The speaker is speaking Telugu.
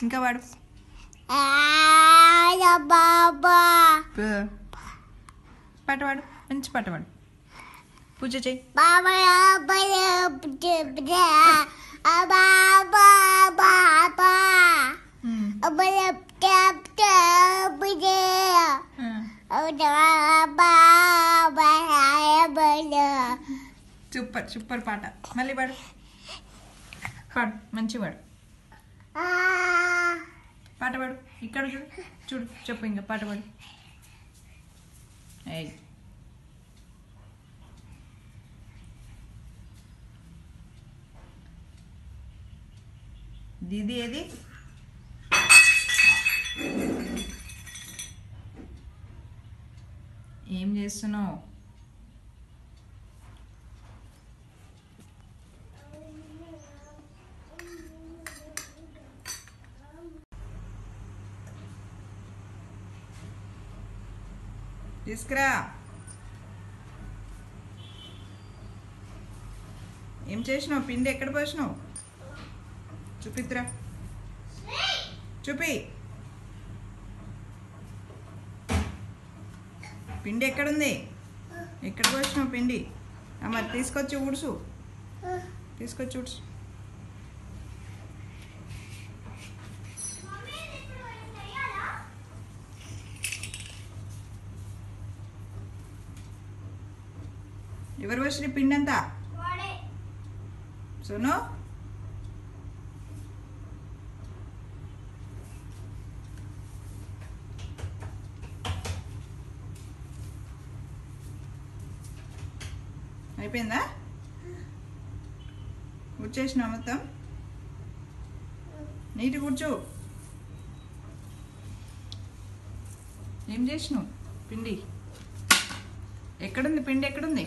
ఇంకా వాడు పాటవాడు, మంచి పాటవాడు. పూజ చేయి. సూపర్ సూపర్ పాట. మళ్ళీ పాడు, పాడు, మంచి పాడు, పాట పాడు. ఇక్కడ చూడు, చూడు, చెప్పు ఇంకా పాట పాడు. ఏయ్ దీది ఏది? ఏం చేస్తున్నావు? తీసుకురా. ఏం చేసినావు? పిండి ఎక్కడ పోసినావు? చూపిద్రా, చూపి. పిండి ఎక్కడుంది? ఎక్కడ పోసినావు పిండి? మరి తీసుకొచ్చి ఊడ్సు, తీసుకొచ్చి ఊడ్సు. ఎవరు పోసిన పిండి అంతా? సోను, అయిపోయిందా? కూర్చేసినా మొత్తం? నీటి కూర్చో. ఏం చేసినావు? పిండి ఎక్కడుంది? పిండి ఎక్కడుంది?